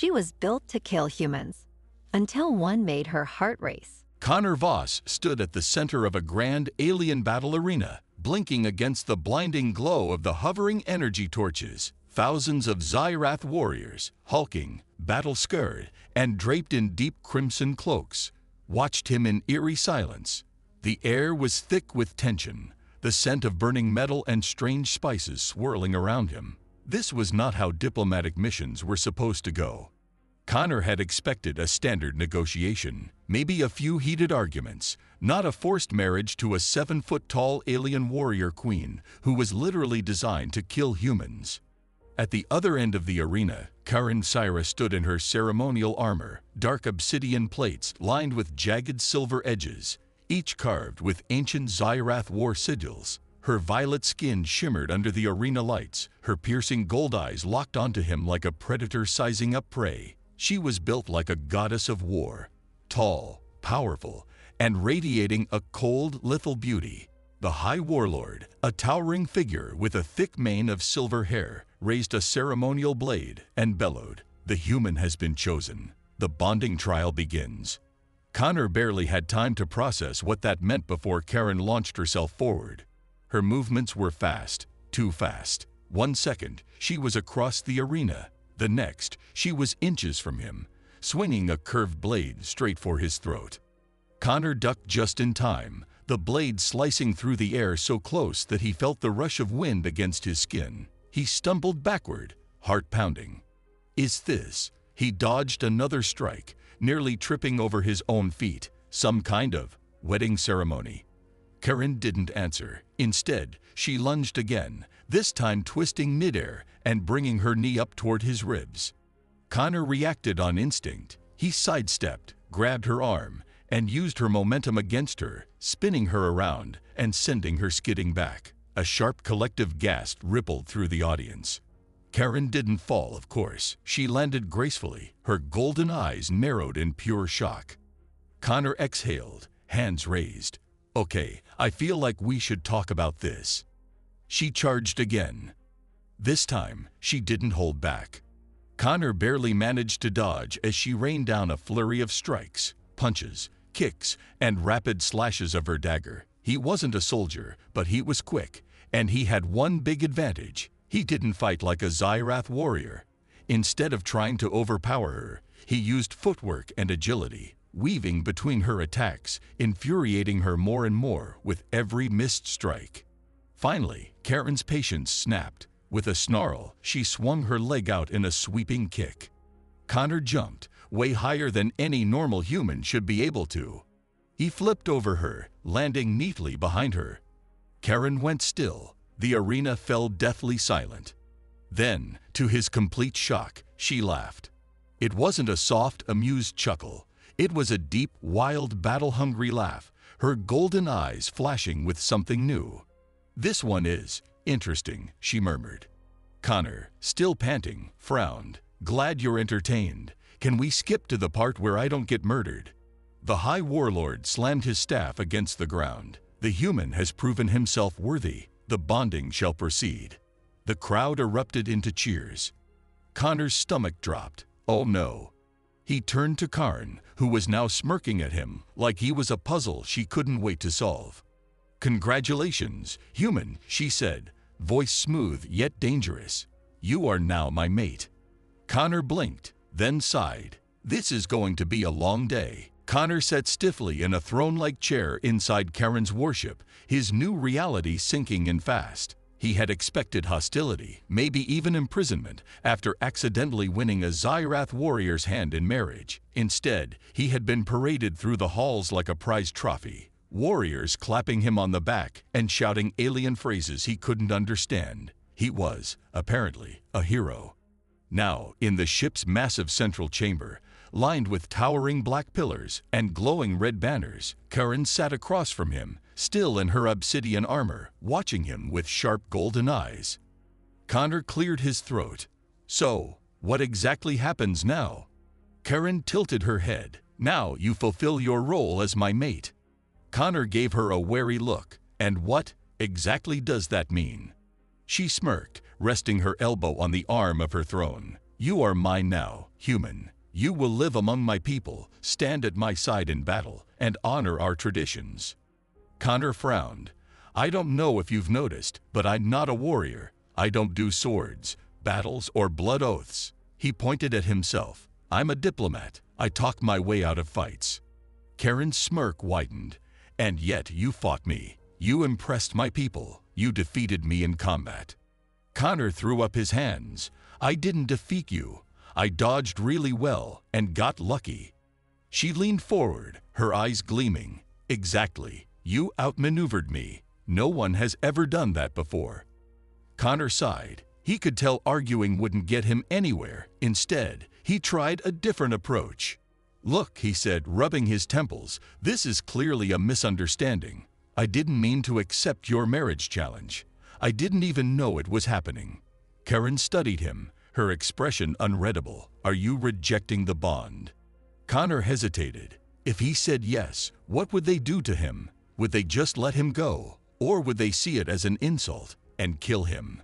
She was built to kill humans, until one made her heart race. Connor Voss stood at the center of a grand alien battle arena, blinking against the blinding glow of the hovering energy torches. Thousands of Xyrath warriors, hulking, battle-scarred, and draped in deep crimson cloaks, watched him in eerie silence. The air was thick with tension, the scent of burning metal and strange spices swirling around him. This was not how diplomatic missions were supposed to go. Connor had expected a standard negotiation, maybe a few heated arguments, not a forced marriage to a 7-foot-tall alien warrior queen who was literally designed to kill humans. At the other end of the arena, Karen Syra stood in her ceremonial armor, dark obsidian plates lined with jagged silver edges, each carved with ancient Xyrath war sigils. Her violet skin shimmered under the arena lights, her piercing gold eyes locked onto him like a predator sizing up prey. She was built like a goddess of war, tall, powerful, and radiating a cold, lethal beauty. The High Warlord, a towering figure with a thick mane of silver hair, raised a ceremonial blade and bellowed, "The human has been chosen. The bonding trial begins." Connor barely had time to process what that meant before Karen launched herself forward. Her movements were fast, too fast. 1 second, she was across the arena. The next, she was inches from him, swinging a curved blade straight for his throat. Connor ducked just in time, the blade slicing through the air so close that he felt the rush of wind against his skin. He stumbled backward, heart pounding. Is this? He dodged another strike, nearly tripping over his own feet. Some kind of wedding ceremony. Karen didn't answer. Instead, she lunged again, this time twisting midair and bringing her knee up toward his ribs. Connor reacted on instinct. He sidestepped, grabbed her arm, and used her momentum against her, spinning her around and sending her skidding back. A sharp collective gasp rippled through the audience. Karen didn't fall, of course. She landed gracefully, her golden eyes narrowed in pure shock. Connor exhaled, hands raised. "Okay, I feel like we should talk about this." She charged again. This time, she didn't hold back. Connor barely managed to dodge as she rained down a flurry of strikes, punches, kicks, and rapid slashes of her dagger. He wasn't a soldier, but he was quick, and he had one big advantage. He didn't fight like a Xyrath warrior. Instead of trying to overpower her, he used footwork and agility, weaving between her attacks, infuriating her more and more with every missed strike. Finally, Karen's patience snapped. With a snarl, she swung her leg out in a sweeping kick. Connor jumped, way higher than any normal human should be able to. He flipped over her, landing neatly behind her. Karen went still. The arena fell deathly silent. Then, to his complete shock, she laughed. It wasn't a soft, amused chuckle. It was a deep, wild, battle-hungry laugh, her golden eyes flashing with something new. "This one is interesting," she murmured. Connor, still panting, frowned. "Glad you're entertained. Can we skip to the part where I don't get murdered?" The High Warlord slammed his staff against the ground. "The human has proven himself worthy. The bonding shall proceed." The crowd erupted into cheers. Connor's stomach dropped. Oh no. He turned to Karen, who was now smirking at him like he was a puzzle she couldn't wait to solve. "Congratulations, human," she said, voice smooth yet dangerous. "You are now my mate." Connor blinked, then sighed. "This is going to be a long day." Connor sat stiffly in a throne-like chair inside Karen's warship, his new reality sinking in fast. He had expected hostility, maybe even imprisonment, after accidentally winning a Xyrath warrior's hand in marriage. Instead, he had been paraded through the halls like a prized trophy, warriors clapping him on the back and shouting alien phrases he couldn't understand. He was, apparently, a hero. Now, in the ship's massive central chamber, lined with towering black pillars and glowing red banners, Karen sat across from him, still in her obsidian armor, watching him with sharp golden eyes. Connor cleared his throat. "So, what exactly happens now?" Karen tilted her head. "Now you fulfill your role as my mate." Connor gave her a wary look. "And what exactly does that mean?" She smirked, resting her elbow on the arm of her throne. You are mine now, human. You will live among my people, stand at my side in battle, and honor our traditions." Connor frowned. "I don't know if you've noticed, but I'm not a warrior. I don't do swords, battles, or blood oaths." He pointed at himself. "I'm a diplomat. I talk my way out of fights." Karen's smirk widened. "And yet you fought me. You impressed my people. You defeated me in combat." Connor threw up his hands. "I didn't defeat you. I dodged really well and got lucky." She leaned forward, her eyes gleaming. "Exactly. You outmaneuvered me. No one has ever done that before." Connor sighed. He could tell arguing wouldn't get him anywhere. Instead, he tried a different approach. "Look," he said, rubbing his temples, "this is clearly a misunderstanding. I didn't mean to accept your marriage challenge. I didn't even know it was happening." Karen studied him, her expression unreadable. "Are you rejecting the bond?" Connor hesitated. If he said yes, what would they do to him? Would they just let him go? Or would they see it as an insult and kill him?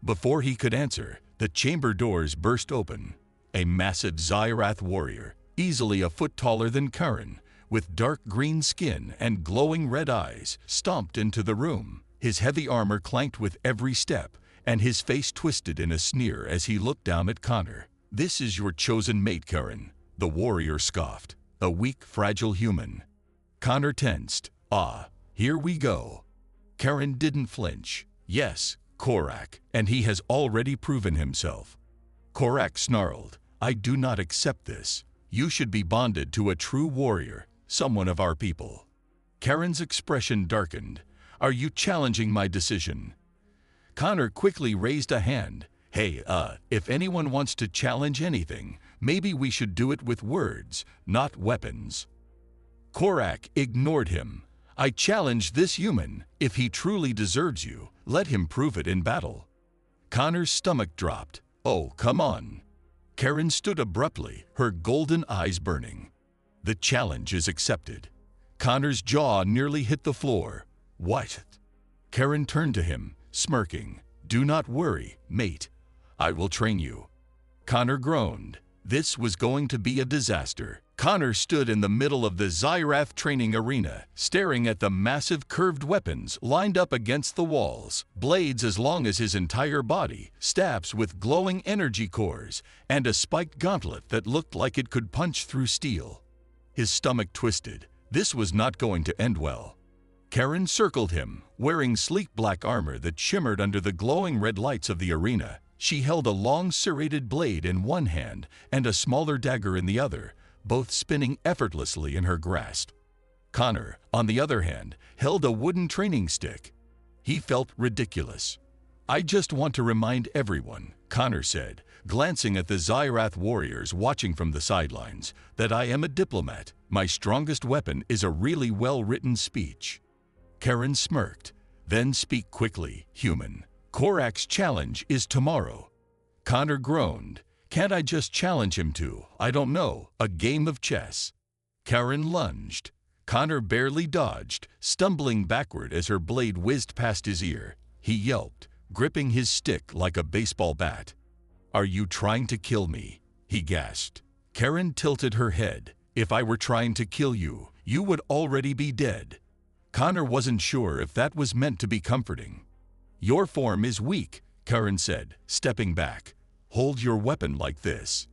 Before he could answer, the chamber doors burst open. A massive Zyrath warrior, easily a foot taller than Karen, with dark green skin and glowing red eyes, stomped into the room. His heavy armor clanked with every step, and his face twisted in a sneer as he looked down at Connor. "This is your chosen mate, Karen," the warrior scoffed. "A weak, fragile human." Connor tensed. "Ah, here we go." Karen didn't flinch. "Yes, Korak, and he has already proven himself." Korak snarled. "I do not accept this. You should be bonded to a true warrior, someone of our people." Karen's expression darkened. "Are you challenging my decision?" Connor quickly raised a hand. "Hey, if anyone wants to challenge anything, maybe we should do it with words, not weapons." Korak ignored him. "I challenge this human. If he truly deserves you, let him prove it in battle." Connor's stomach dropped. "Oh, come on." Karen stood abruptly, her golden eyes burning. "The challenge is accepted." Connor's jaw nearly hit the floor. "What?" Karen turned to him, smirking. "Do not worry, mate. I will train you." Connor groaned. This was going to be a disaster. Connor stood in the middle of the Zyrath training arena, staring at the massive curved weapons lined up against the walls, blades as long as his entire body, staffs with glowing energy cores, and a spiked gauntlet that looked like it could punch through steel. His stomach twisted. This was not going to end well. Karen circled him, wearing sleek black armor that shimmered under the glowing red lights of the arena. She held a long serrated blade in one hand and a smaller dagger in the other, both spinning effortlessly in her grasp. Connor, on the other hand, held a wooden training stick. He felt ridiculous. "I just want to remind everyone," Connor said, glancing at the Zyrath warriors watching from the sidelines, "that I am a diplomat. My strongest weapon is a really well-written speech." Karen smirked. "Then speak quickly, human. Korak's challenge is tomorrow." Connor groaned. "Can't I just challenge him to, I don't know, a game of chess?" Karen lunged. Connor barely dodged, stumbling backward as her blade whizzed past his ear. He yelped, gripping his stick like a baseball bat. "Are you trying to kill me?" he gasped. Karen tilted her head. "If I were trying to kill you, you would already be dead." Connor wasn't sure if that was meant to be comforting. "Your form is weak," Karen said, stepping back. "Hold your weapon like this."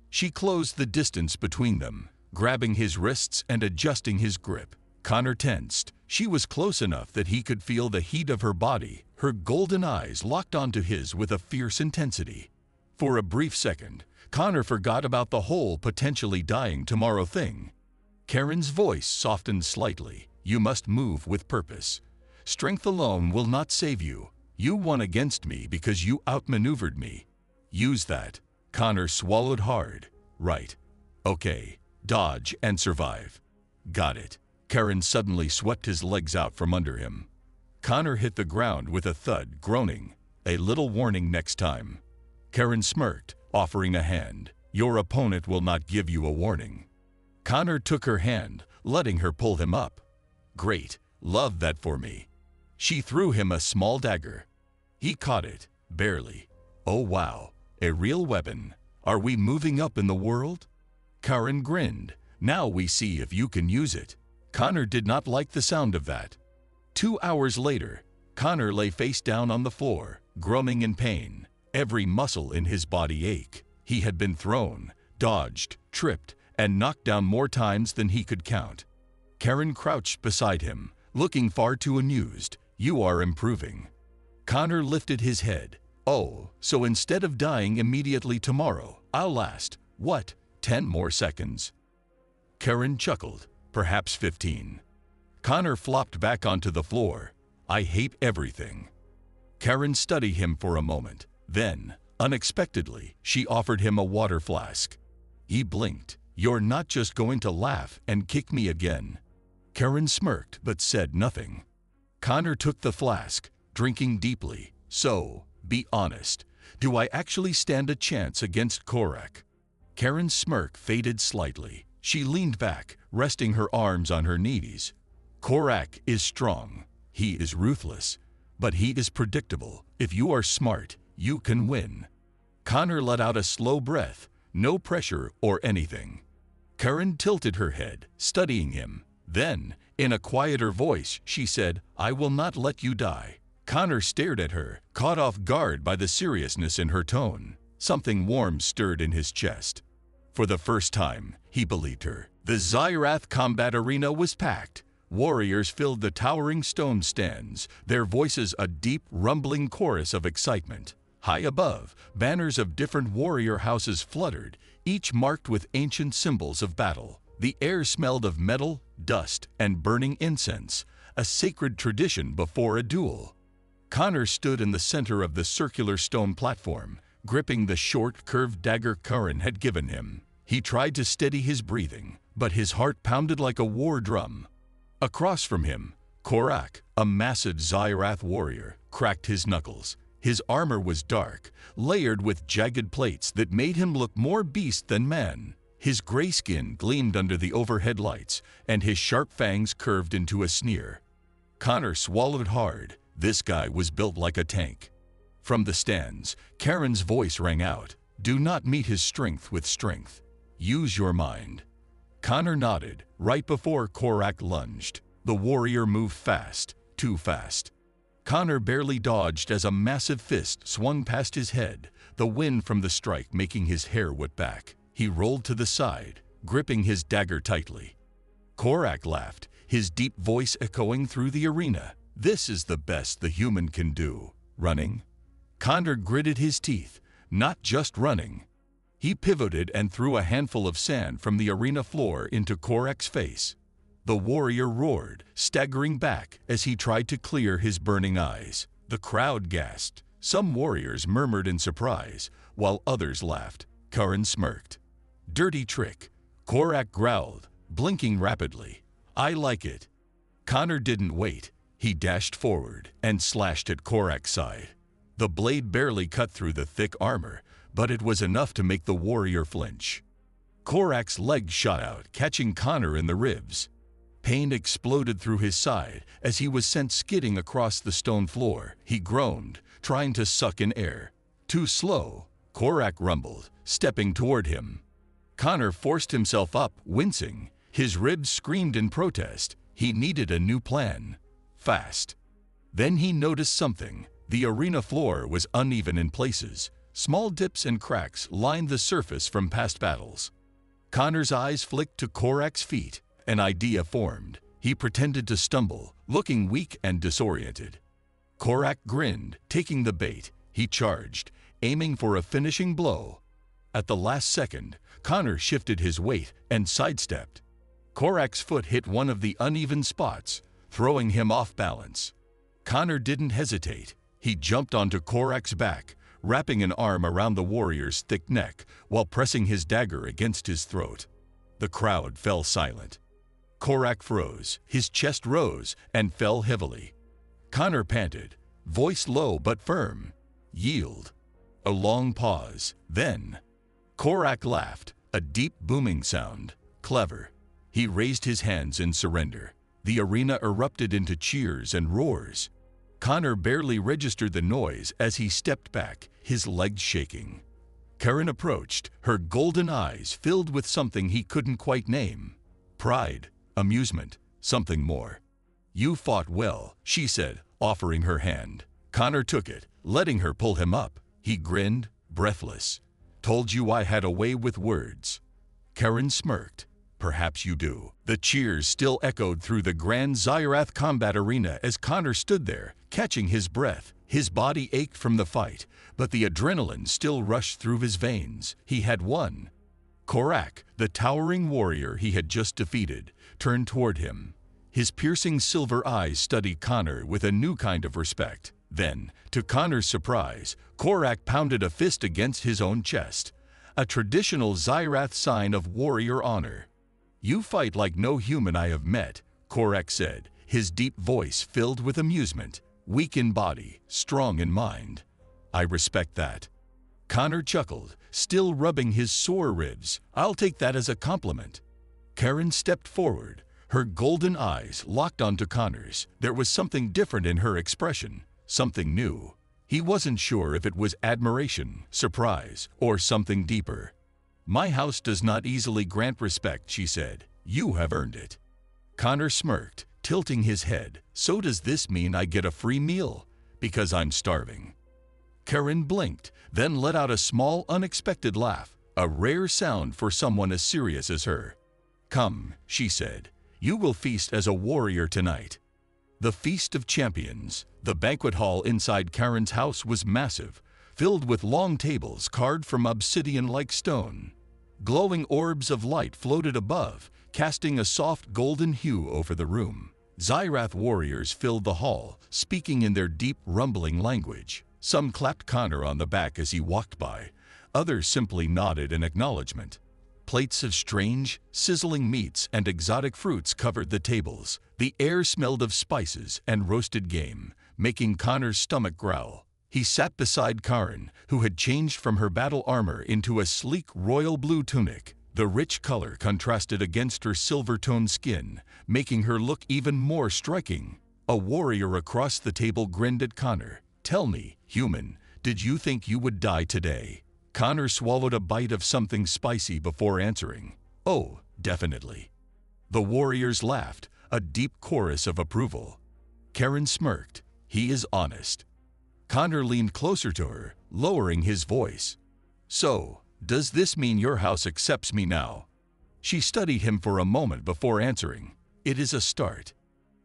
She closed the distance between them, grabbing his wrists and adjusting his grip. Connor tensed. She was close enough that he could feel the heat of her body, her golden eyes locked onto his with a fierce intensity. For a brief second, Connor forgot about the whole potentially dying tomorrow thing. Karen's voice softened slightly. "You must move with purpose. Strength alone will not save you. You won against me because you outmaneuvered me. Use that." Connor swallowed hard. "Right. Okay. Dodge and survive." "Got it." Karen suddenly swept his legs out from under him. Connor hit the ground with a thud, groaning. "A little warning next time." Karen smirked, offering a hand. "Your opponent will not give you a warning." Connor took her hand, letting her pull him up. "Great. Love that for me." She threw him a small dagger. He caught it, barely. "Oh wow, a real weapon. Are we moving up in the world? Karen grinned. Now we see if you can use it. Connor did not like the sound of that. 2 hours later, Connor lay face down on the floor, groaning in pain. Every muscle in his body ached. He had been thrown, dodged, tripped, and knocked down more times than he could count. Karen crouched beside him, looking far too amused. You are improving. Connor lifted his head. Oh, so instead of dying immediately tomorrow, I'll last, what, 10 more seconds? Karen chuckled. Perhaps 15. Connor flopped back onto the floor. I hate everything. Karen studied him for a moment. Then, unexpectedly, she offered him a water flask. He blinked. You're not just going to laugh and kick me again. Karen smirked but said nothing. Connor took the flask, drinking deeply. So, be honest. Do I actually stand a chance against Korak? Karen's smirk faded slightly. She leaned back, resting her arms on her knees. Korak is strong. He is ruthless. But he is predictable. If you are smart, you can win. Connor let out a slow breath. No pressure or anything. Karen tilted her head, studying him. Then, in a quieter voice, she said, I will not let you die. Connor stared at her, caught off guard by the seriousness in her tone. Something warm stirred in his chest. For the first time, he believed her. The Xyrath combat arena was packed. Warriors filled the towering stone stands, their voices a deep, rumbling chorus of excitement. High above, banners of different warrior houses fluttered, each marked with ancient symbols of battle. The air smelled of metal, dust, and burning incense, a sacred tradition before a duel. Connor stood in the center of the circular stone platform, gripping the short, curved dagger Karen had given him. He tried to steady his breathing, but his heart pounded like a war drum. Across from him, Korak, a massive Xyrath warrior, cracked his knuckles. His armor was dark, layered with jagged plates that made him look more beast than man. His gray skin gleamed under the overhead lights, and his sharp fangs curved into a sneer. Connor swallowed hard. This guy was built like a tank. From the stands, Karen's voice rang out. Do not meet his strength with strength. Use your mind. Connor nodded. Right before Korak lunged, the warrior moved fast, too fast. Connor barely dodged as a massive fist swung past his head, the wind from the strike making his hair whip back. He rolled to the side, gripping his dagger tightly. Korak laughed, his deep voice echoing through the arena. This is the best the human can do. Running? Connor gritted his teeth. Not just running. He pivoted and threw a handful of sand from the arena floor into Korak's face. The warrior roared, staggering back as he tried to clear his burning eyes. The crowd gasped. Some warriors murmured in surprise, while others laughed. Karen smirked. Dirty trick. Korak growled, blinking rapidly. I like it. Connor didn't wait. He dashed forward and slashed at Korak's side. The blade barely cut through the thick armor, but it was enough to make the warrior flinch. Korak's leg shot out, catching Connor in the ribs. Pain exploded through his side as he was sent skidding across the stone floor. He groaned, trying to suck in air. Too slow, Korak rumbled, stepping toward him. Connor forced himself up, wincing. His ribs screamed in protest. He needed a new plan. Fast. Then he noticed something. The arena floor was uneven in places. Small dips and cracks lined the surface from past battles. Connor's eyes flicked to Korak's feet. An idea formed. He pretended to stumble, looking weak and disoriented. Korak grinned, taking the bait. He charged, aiming for a finishing blow. At the last second, Connor shifted his weight and sidestepped. Korak's foot hit one of the uneven spots, throwing him off balance. Connor didn't hesitate. He jumped onto Korak's back, wrapping an arm around the warrior's thick neck while pressing his dagger against his throat. The crowd fell silent. Korak froze, his chest rose and fell heavily. Connor panted, voice low but firm. Yield. A long pause. Then, Korak laughed, a deep booming sound. Clever. He raised his hands in surrender. The arena erupted into cheers and roars. Connor barely registered the noise as he stepped back, his legs shaking. Karen approached, her golden eyes filled with something he couldn't quite name. Pride, amusement, something more. "You fought well," she said, offering her hand. Connor took it, letting her pull him up. He grinned, breathless. "Told you I had a way with words." Karen smirked. "Perhaps you do." The cheers still echoed through the grand Zyrath combat arena as Connor stood there, catching his breath. His body ached from the fight, but the adrenaline still rushed through his veins. He had won. Korak, the towering warrior he had just defeated, turned toward him. His piercing silver eyes studied Connor with a new kind of respect. Then, to Connor's surprise, Korak pounded a fist against his own chest, a traditional Zyrath sign of warrior honor. "You fight like no human I have met," Korak said, his deep voice filled with amusement. "Weak in body, strong in mind. I respect that." Connor chuckled, still rubbing his sore ribs. "I'll take that as a compliment." Karen stepped forward, her golden eyes locked onto Connor's. There was something different in her expression, something new. He wasn't sure if it was admiration, surprise, or something deeper. "My house does not easily grant respect," she said. "You have earned it." Connor smirked, tilting his head. "So does this mean I get a free meal? Because I'm starving." Karen blinked, then let out a small, unexpected laugh, a rare sound for someone as serious as her. "Come," she said. "You will feast as a warrior tonight." The Feast of Champions. The banquet hall inside Karen's house was massive, filled with long tables carved from obsidian-like stone. Glowing orbs of light floated above, casting a soft golden hue over the room. Zyrath warriors filled the hall, speaking in their deep, rumbling language. Some clapped Connor on the back as he walked by. Others simply nodded in acknowledgement. Plates of strange, sizzling meats and exotic fruits covered the tables. The air smelled of spices and roasted game, making Connor's stomach growl. He sat beside Karen, who had changed from her battle armor into a sleek royal blue tunic. The rich color contrasted against her silver-toned skin, making her look even more striking. A warrior across the table grinned at Connor. "Tell me, human, did you think you would die today?" Connor swallowed a bite of something spicy before answering. "Oh, definitely." The warriors laughed, a deep chorus of approval. Karen smirked. "He is honest." Connor leaned closer to her, lowering his voice. "So, does this mean your house accepts me now?" She studied him for a moment before answering. "It is a start."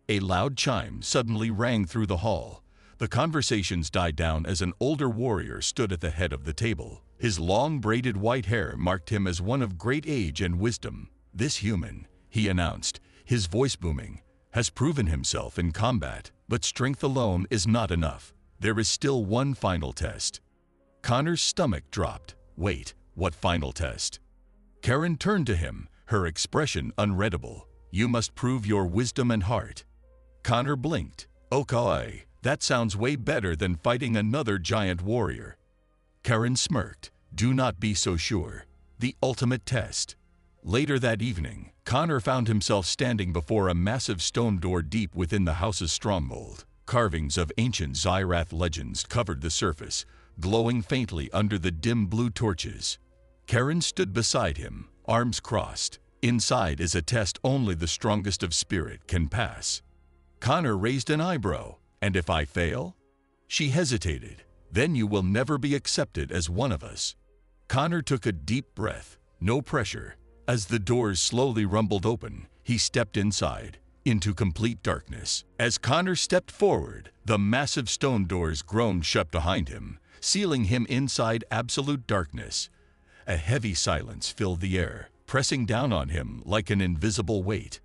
A loud chime suddenly rang through the hall. The conversations died down as an older warrior stood at the head of the table. His long braided white hair marked him as one of great age and wisdom. "This human," he announced, his voice booming, "has proven himself in combat, but strength alone is not enough. There is still one final test." Connor's stomach dropped. "Wait, what final test?" Karen turned to him, her expression unreadable. "You must prove your wisdom and heart." Connor blinked. "Okay. That sounds way better than fighting another giant warrior." Karen smirked. "Do not be so sure. The ultimate test." Later that evening, Connor found himself standing before a massive stone door deep within the house's stronghold. Carvings of ancient Zyrath legends covered the surface, glowing faintly under the dim blue torches. Karen stood beside him, arms crossed. Inside is a test only the strongest of spirit can pass. Connor raised an eyebrow. "And if I fail?" She hesitated. "Then you will never be accepted as one of us." Connor took a deep breath. No pressure. As the doors slowly rumbled open, he stepped inside, into complete darkness. As Connor stepped forward, the massive stone doors groaned shut behind him, sealing him inside absolute darkness. A heavy silence filled the air, pressing down on him like an invisible weight.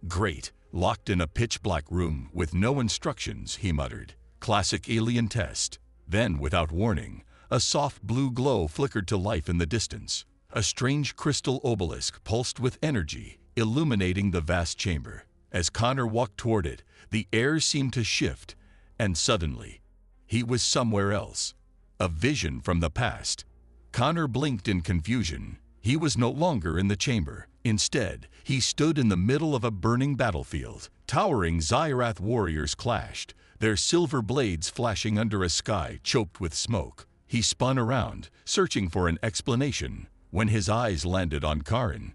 "Great. Locked in a pitch-black room with no instructions," he muttered. "Classic alien test." Then, without warning, a soft blue glow flickered to life in the distance. A strange crystal obelisk pulsed with energy, illuminating the vast chamber. As Connor walked toward it, the air seemed to shift, and suddenly, he was somewhere else. A vision from the past. Connor blinked in confusion. He was no longer in the chamber. Instead, he stood in the middle of a burning battlefield. Towering Zyrath warriors clashed, their silver blades flashing under a sky choked with smoke. He spun around, searching for an explanation, when his eyes landed on Karin.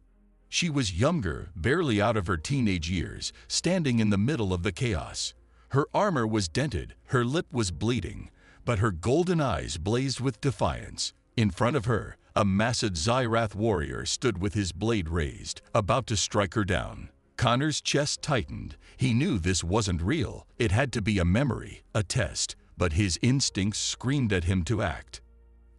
She was younger, barely out of her teenage years, standing in the middle of the chaos. Her armor was dented, her lip was bleeding, but her golden eyes blazed with defiance. In front of her, a massive Zyrath warrior stood with his blade raised, about to strike her down. Connor's chest tightened. He knew this wasn't real. It had to be a memory, a test, but his instincts screamed at him to act.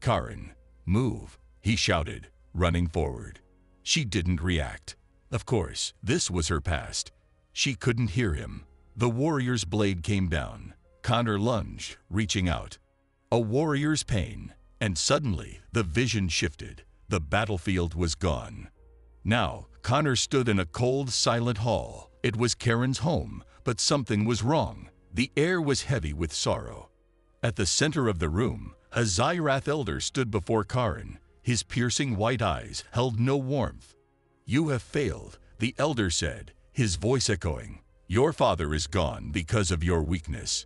"Karin, move," he shouted, running forward. She didn't react. Of course, this was her past. She couldn't hear him. The warrior's blade came down. Connor lunged, reaching out. A warrior's pain, and suddenly the vision shifted. The battlefield was gone. Now, Connor stood in a cold, silent hall. It was Karen's home, but something was wrong. The air was heavy with sorrow. At the center of the room, a Zyrath elder stood before Karin. His piercing white eyes held no warmth. "You have failed," the elder said, his voice echoing. "Your father is gone because of your weakness."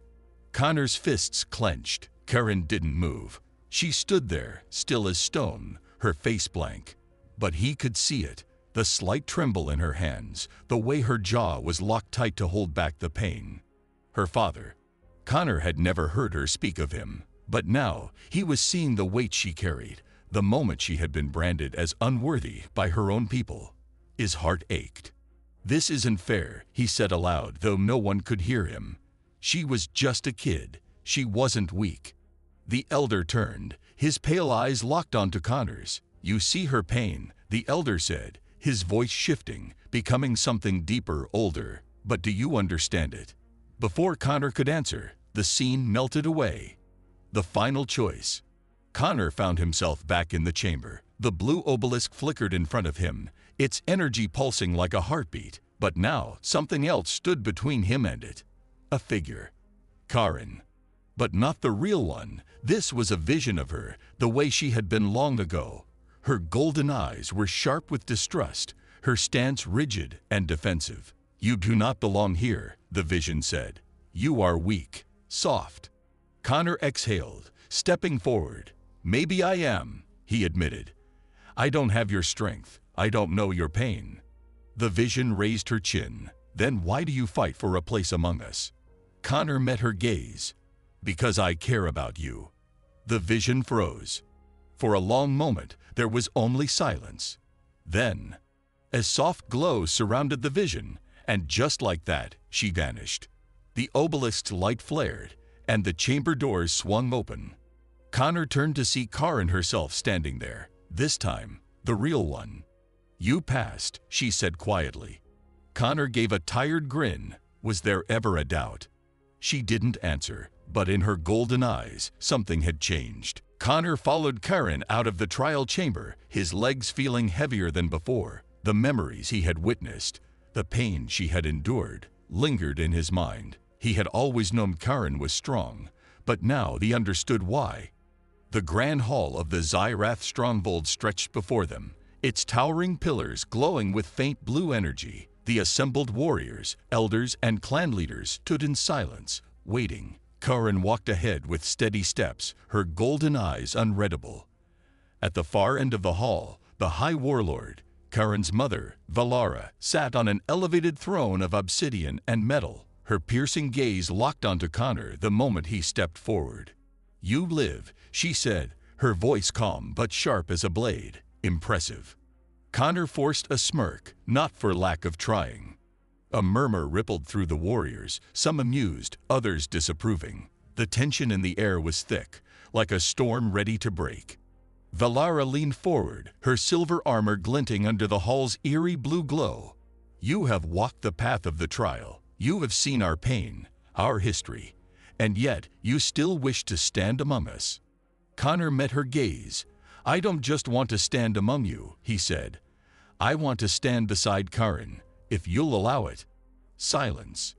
Connor's fists clenched. Karin didn't move. She stood there, still as stone, her face blank. But he could see it, the slight tremble in her hands, the way her jaw was locked tight to hold back the pain. Her father. Connor had never heard her speak of him, but now he was seeing the weight she carried, the moment she had been branded as unworthy by her own people. His heart ached. "This isn't fair," he said aloud, though no one could hear him. She was just a kid. She wasn't weak. The elder turned, his pale eyes locked onto Connor's. "You see her pain," the elder said, his voice shifting, becoming something deeper, older. "But do you understand it?" Before Connor could answer, the scene melted away. The final choice. Connor found himself back in the chamber. The blue obelisk flickered in front of him, its energy pulsing like a heartbeat. But now, something else stood between him and it. A figure. Karin. But not the real one. This was a vision of her, the way she had been long ago. Her golden eyes were sharp with distrust, her stance rigid and defensive. "You do not belong here," the vision said. "You are weak, soft." Connor exhaled, stepping forward. "Maybe I am," he admitted. "I don't have your strength. I don't know your pain." The vision raised her chin. "Then why do you fight for a place among us?" Connor met her gaze. "Because I care about you." The vision froze. For a long moment, there was only silence. Then, a soft glow surrounded the vision, and just like that, she vanished. The obelisk's light flared, and the chamber doors swung open. Connor turned to see Karin herself standing there, this time, the real one. "You passed," she said quietly. Connor gave a tired grin. Was there ever a doubt? She didn't answer, but in her golden eyes, something had changed. Connor followed Karin out of the trial chamber, his legs feeling heavier than before. The memories he had witnessed, the pain she had endured, lingered in his mind. He had always known Karin was strong, but now he understood why. The grand hall of the Zyrath stronghold stretched before them, its towering pillars glowing with faint blue energy. The assembled warriors, elders, and clan leaders stood in silence, waiting. Karin walked ahead with steady steps, her golden eyes unreadable. At the far end of the hall, the High Warlord, Karin's mother, Valara, sat on an elevated throne of obsidian and metal, her piercing gaze locked onto Connor the moment he stepped forward. "You live," she said, her voice calm but sharp as a blade. "Impressive." Connor forced a smirk, not for lack of trying. A murmur rippled through the warriors, some amused, others disapproving. The tension in the air was thick, like a storm ready to break. Valara leaned forward, her silver armor glinting under the hall's eerie blue glow. "You have walked the path of the trial. You have seen our pain, our history, and yet you still wish to stand among us." Connor met her gaze. "I don't just want to stand among you," he said. "I want to stand beside Karin, if you'll allow it." Silence.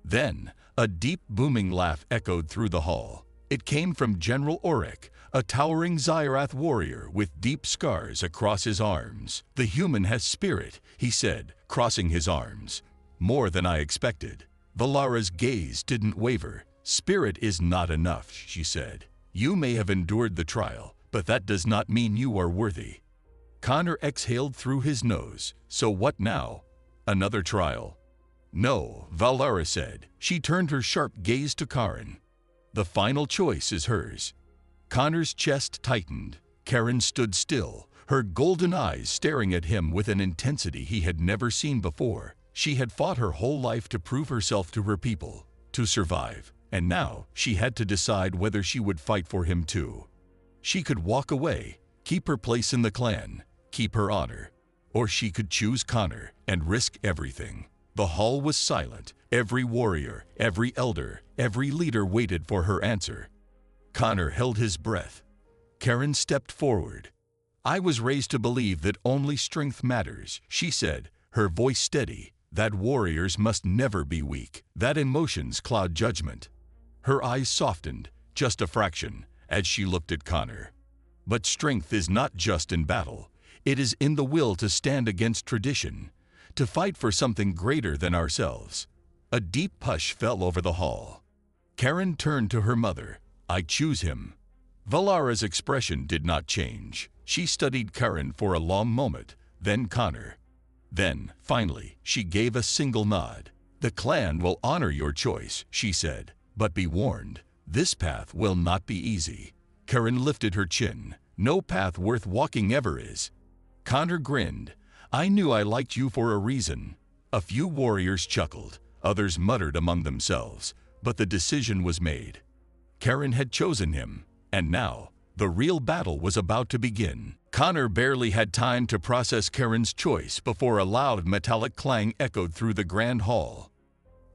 Then, a deep booming laugh echoed through the hall. It came from General Korak, a towering Zyrath warrior with deep scars across his arms. "The human has spirit," he said, crossing his arms. "More than I expected." Valara's gaze didn't waver. "Spirit is not enough," she said. You may have endured the trial, but that does not mean you are worthy. Connor exhaled through his nose. So what now? Another trial? No, Valara said. She turned her sharp gaze to Karen. The final choice is hers. Connor's chest tightened. Karen stood still, her golden eyes staring at him with an intensity he had never seen before. She had fought her whole life to prove herself to her people, to survive, and now she had to decide whether she would fight for him too. She could walk away, keep her place in the clan, keep her honor, or she could choose Connor and risk everything. The hall was silent. Every warrior, every elder, every leader waited for her answer. Connor held his breath. Karen stepped forward. I was raised to believe that only strength matters, she said, her voice steady, that warriors must never be weak, that emotions cloud judgment. Her eyes softened, just a fraction, as she looked at Connor. But strength is not just in battle. It is in the will to stand against tradition, to fight for something greater than ourselves. A deep hush fell over the hall. Karen turned to her mother. I choose him. Valara's expression did not change. She studied Karen for a long moment, then Connor. Then, finally, she gave a single nod. The clan will honor your choice, she said, but be warned, this path will not be easy. Karen lifted her chin. No path worth walking ever is. Connor grinned. I knew I liked you for a reason. A few warriors chuckled. Others muttered among themselves, but the decision was made. Karen had chosen him, and now, the real battle was about to begin. Connor barely had time to process Karen's choice before a loud metallic clang echoed through the grand hall.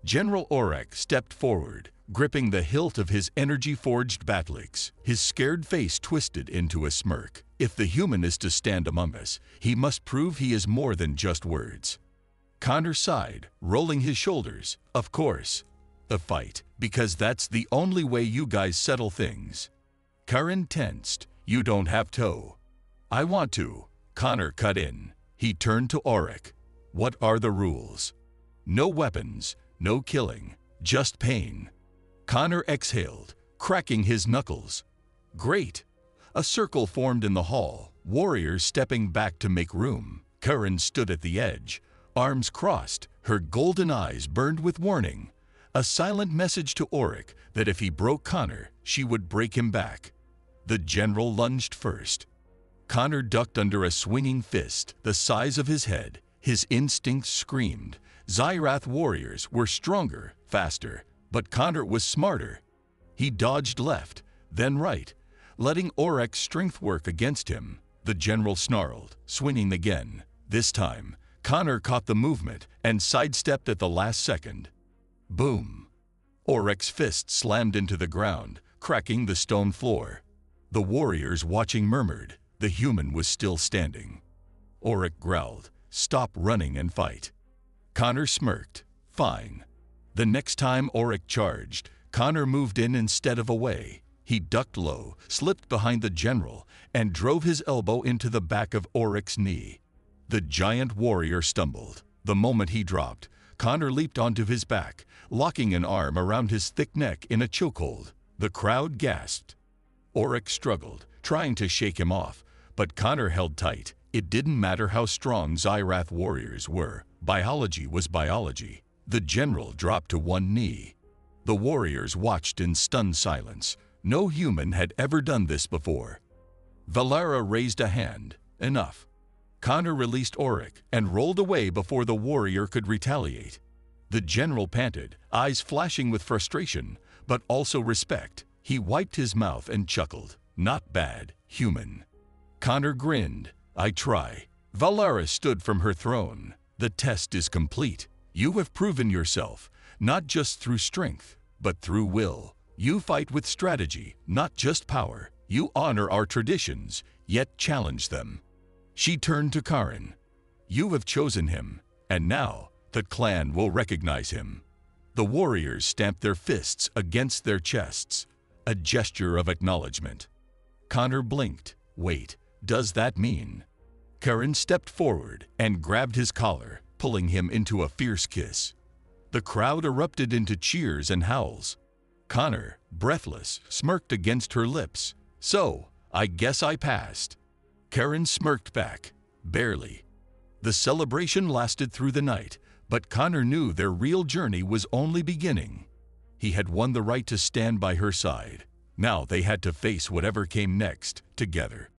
General Korak stepped forward, gripping the hilt of his energy-forged bat'lix. His scared face twisted into a smirk. If the human is to stand among us, he must prove he is more than just words. Connor sighed, rolling his shoulders. Of course. A fight, because that's the only way you guys settle things. Karen tensed. You don't have to. I want to. Connor cut in. He turned to Korak. What are the rules? No weapons, no killing, just pain. Connor exhaled, cracking his knuckles. Great. A circle formed in the hall, warriors stepping back to make room. Karen stood at the edge, arms crossed, her golden eyes burned with warning. A silent message to Korak that if he broke Connor, she would break him back. The general lunged first. Connor ducked under a swinging fist the size of his head. His instincts screamed. Zyrath warriors were stronger, faster, but Connor was smarter. He dodged left, then right, letting Korak's strength work against him. The general snarled, swinging again. This time, Connor caught the movement and sidestepped at the last second. Boom! Korak's fist slammed into the ground, cracking the stone floor. The warriors watching murmured. The human was still standing. Korak growled, stop running and fight. Connor smirked. Fine. The next time Korak charged, Connor moved in instead of away. He ducked low, slipped behind the general, and drove his elbow into the back of Korak's knee. The giant warrior stumbled. The moment he dropped, Connor leaped onto his back, locking an arm around his thick neck in a chokehold. The crowd gasped. Korak struggled, trying to shake him off, but Connor held tight. It didn't matter how strong Zyrath warriors were. Biology was biology. The general dropped to one knee. The warriors watched in stunned silence. No human had ever done this before. Valara raised a hand. Enough. Connor released Korak and rolled away before the warrior could retaliate. The general panted, eyes flashing with frustration, but also respect. He wiped his mouth and chuckled. Not bad, human. Connor grinned. I try. Valara stood from her throne. The test is complete. You have proven yourself, not just through strength, but through will. You fight with strategy, not just power. You honor our traditions, yet challenge them. She turned to Karen. You have chosen him, and now the clan will recognize him. The warriors stamped their fists against their chests, a gesture of acknowledgement. Connor blinked. Wait, does that mean? Karen stepped forward and grabbed his collar, pulling him into a fierce kiss. The crowd erupted into cheers and howls. Connor, breathless, smirked against her lips. "So, I guess I passed." Karen smirked back. "Barely." The celebration lasted through the night, but Connor knew their real journey was only beginning. He had won the right to stand by her side. Now they had to face whatever came next, together.